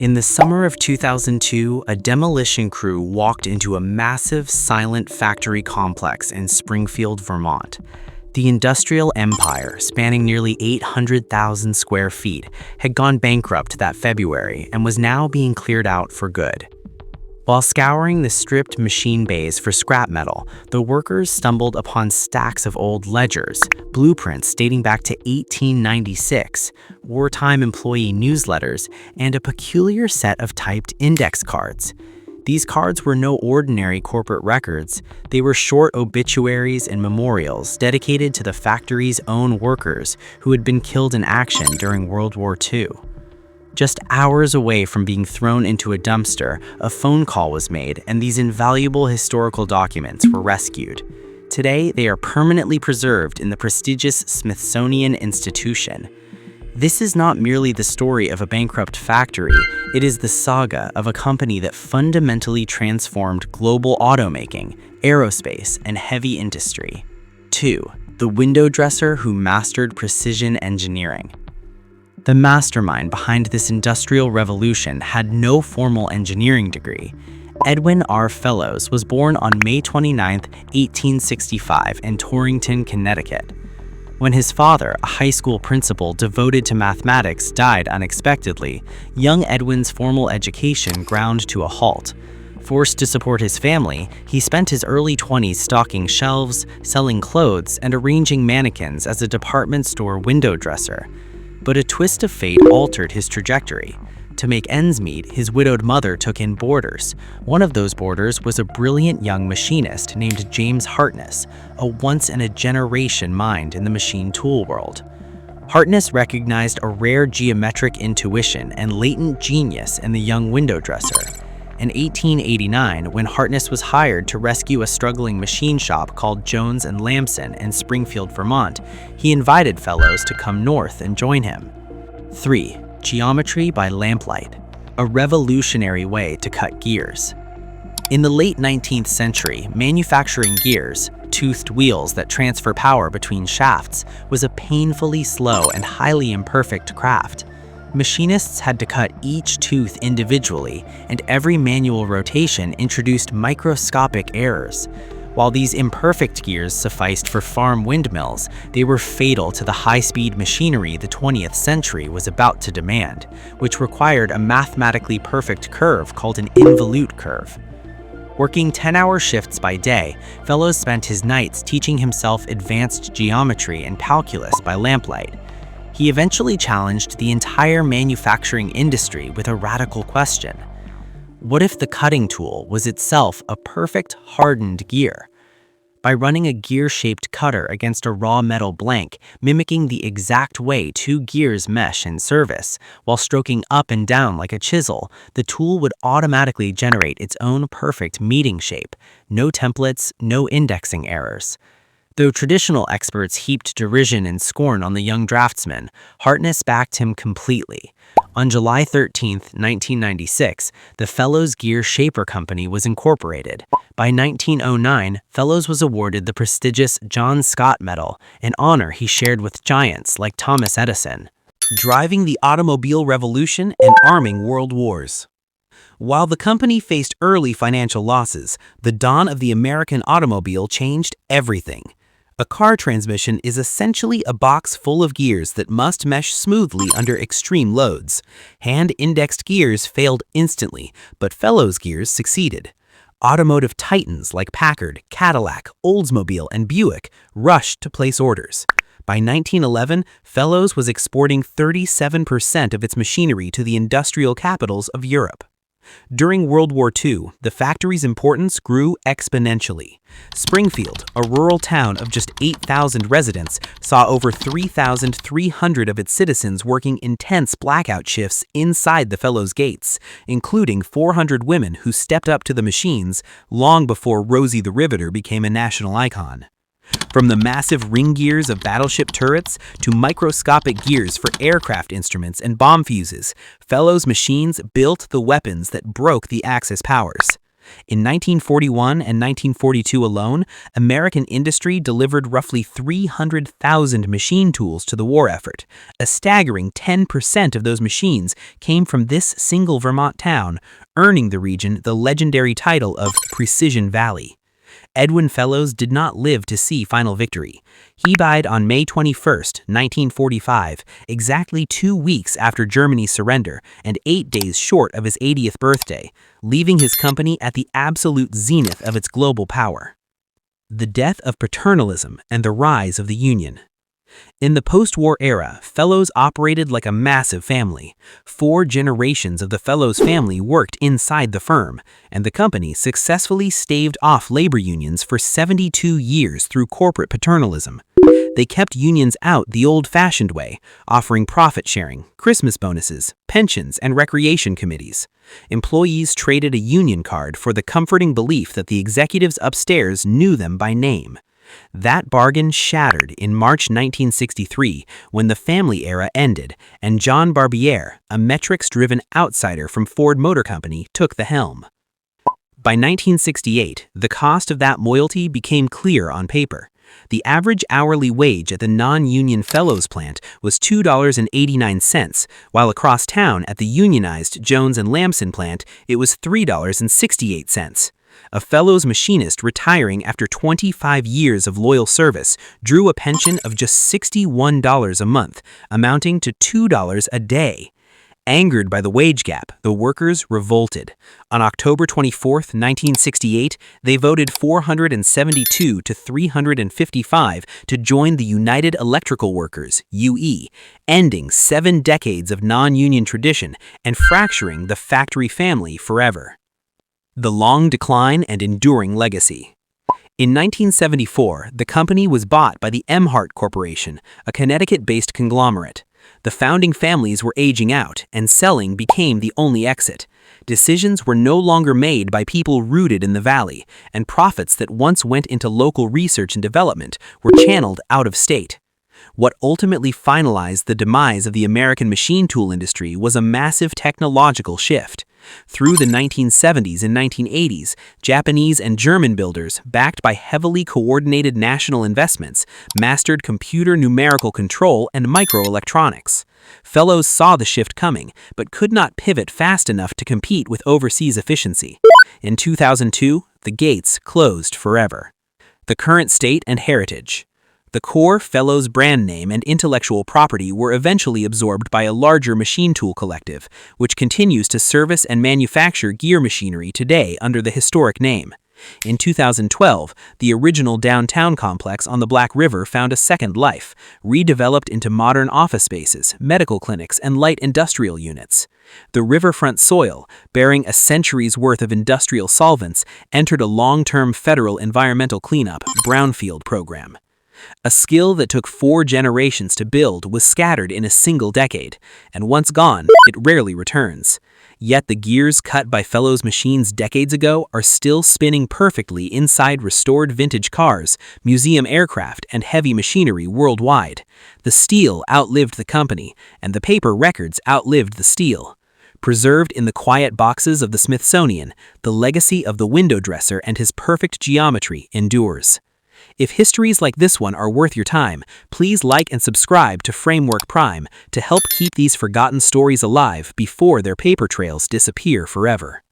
In the summer of 2002, a demolition crew walked into a massive, silent factory complex in Springfield, Vermont. The industrial empire, spanning nearly 800,000 square feet, had gone bankrupt that February and was now being cleared out for good. While scouring the stripped machine bays for scrap metal, the workers stumbled upon stacks of old ledgers, blueprints dating back to 1896, wartime employee newsletters, and a peculiar set of typed index cards. These cards were no ordinary corporate records. They were short obituaries and memorials dedicated to the factory's own workers who had been killed in action during World War II. Just hours away from being thrown into a dumpster, a phone call was made, and these invaluable historical documents were rescued. Today, they are permanently preserved in the prestigious Smithsonian institution. This is not merely the story of a bankrupt factory, it is the saga of a company that fundamentally transformed global automaking, aerospace, and heavy industry. 2. The window dresser who mastered precision engineering. The mastermind behind this industrial revolution had no formal engineering degree. Edwin R. Fellows was born on May 29, 1865 in Torrington, Connecticut. When his father, a high school principal devoted to mathematics, died unexpectedly, young Edwin's formal education ground to a halt. Forced to support his family, he spent his early 20s stocking shelves, selling clothes, and arranging mannequins as a department store window dresser. But a twist of fate altered his trajectory. To make ends meet, his widowed mother took in boarders. One of those boarders was a brilliant young machinist named James Hartness, a once-in-a-generation mind in the machine tool world. Hartness recognized a rare geometric intuition and latent genius in the young window dresser. In 1889, when Hartness was hired to rescue a struggling machine shop called Jones and Lamson in Springfield, Vermont, he invited Fellows to come north and join him. 3. Geometry by Lamplight, a revolutionary way to cut gears. In the late 19th century, manufacturing gears, toothed wheels that transfer power between shafts, was a painfully slow and highly imperfect craft. Machinists had to cut each tooth individually, and every manual rotation introduced microscopic errors. While these imperfect gears sufficed for farm windmills, they were fatal to the high-speed machinery the 20th century was about to demand, which required a mathematically perfect curve called an involute curve. Working 10-hour shifts by day, Fellows spent his nights teaching himself advanced geometry and calculus by lamplight. He eventually challenged the entire manufacturing industry with a radical question. What if the cutting tool was itself a perfect hardened gear? By running a gear-shaped cutter against a raw metal blank, mimicking the exact way two gears mesh in service, while stroking up and down like a chisel, the tool would automatically generate its own perfect meeting shape. No templates, no indexing errors. Though traditional experts heaped derision and scorn on the young draftsman, Hartness backed him completely. On July 13, 1996, the Fellows Gear Shaper Company was incorporated. By 1909, Fellows was awarded the prestigious John Scott Medal, an honor he shared with giants like Thomas Edison. Driving the automobile revolution and arming world wars. While the company faced early financial losses, the dawn of the American automobile changed everything. A car transmission is essentially a box full of gears that must mesh smoothly under extreme loads. Hand-indexed gears failed instantly, but Fellows gears succeeded. Automotive titans like Packard, Cadillac, Oldsmobile, and Buick rushed to place orders. By 1911, Fellows was exporting 37% of its machinery to the industrial capitals of Europe. During World War II, the factory's importance grew exponentially. Springfield, a rural town of just 8,000 residents, saw over 3,300 of its citizens working intense blackout shifts inside the Fellows gates, including 400 women who stepped up to the machines long before Rosie the Riveter became a national icon. From the massive ring gears of battleship turrets to microscopic gears for aircraft instruments and bomb fuses, Fellows machines built the weapons that broke the Axis powers. In 1941 and 1942 alone, American industry delivered roughly 300,000 machine tools to the war effort. A staggering 10% of those machines came from this single Vermont town, earning the region the legendary title of Precision Valley. Edwin Fellows did not live to see final victory. He died on May 21, 1945, exactly 2 weeks after Germany's surrender and 8 days short of his 80th birthday, leaving his company at the absolute zenith of its global power. The death of paternalism and the rise of the Union. In the post-war era, Fellows operated like a massive family. 4 generations of the Fellows family worked inside the firm, and the company successfully staved off labor unions for 72 years through corporate paternalism. They kept unions out the old-fashioned way, offering profit sharing, Christmas bonuses, pensions, and recreation committees. Employees traded a union card for the comforting belief that the executives upstairs knew them by name. That bargain shattered in March 1963 when the family era ended and John Barbier, a metrics-driven outsider from Ford Motor Company, took the helm. By 1968, the cost of that loyalty became clear on paper. The average hourly wage at the non-union Fellows plant was $2.89, while across town at the unionized Jones and Lamson plant, it was $3.68. A Fellows machinist retiring after 25 years of loyal service drew a pension of just $61 a month, amounting to $2 a day. Angered by the wage gap, the workers revolted. On October 24, 1968, they voted 472 to 355 to join the United Electrical Workers, UE, ending 7 decades of non-union tradition and fracturing the factory family forever. The long decline and enduring legacy. In 1974, the company was bought by the Emhart Corporation, a Connecticut-based conglomerate. The founding families were aging out, and selling became the only exit. Decisions were no longer made by people rooted in the valley, and profits that once went into local research and development were channeled out of state. What ultimately finalized the demise of the American machine tool industry was a massive technological shift. Through the 1970s and 1980s, Japanese and German builders, backed by heavily coordinated national investments, mastered computer numerical control and microelectronics. Fellows saw the shift coming, but could not pivot fast enough to compete with overseas efficiency. In 2002, the gates closed forever. The current state and heritage. The core Fellows brand name and intellectual property were eventually absorbed by a larger machine tool collective, which continues to service and manufacture gear machinery today under the historic name. In 2012, the original downtown complex on the Black River found a second life, redeveloped into modern office spaces, medical clinics, and light industrial units. The riverfront soil, bearing a century's worth of industrial solvents, entered a long-term federal environmental cleanup brownfield program. A skill that took 4 generations to build was scattered in a single decade, and once gone, it rarely returns. Yet the gears cut by Fellows machines decades ago are still spinning perfectly inside restored vintage cars, museum aircraft, and heavy machinery worldwide. The steel outlived the company, and the paper records outlived the steel. Preserved in the quiet boxes of the Smithsonian, the legacy of the window dresser and his perfect geometry endures. If histories like this one are worth your time, please like and subscribe to Framework Prime to help keep these forgotten stories alive before their paper trails disappear forever.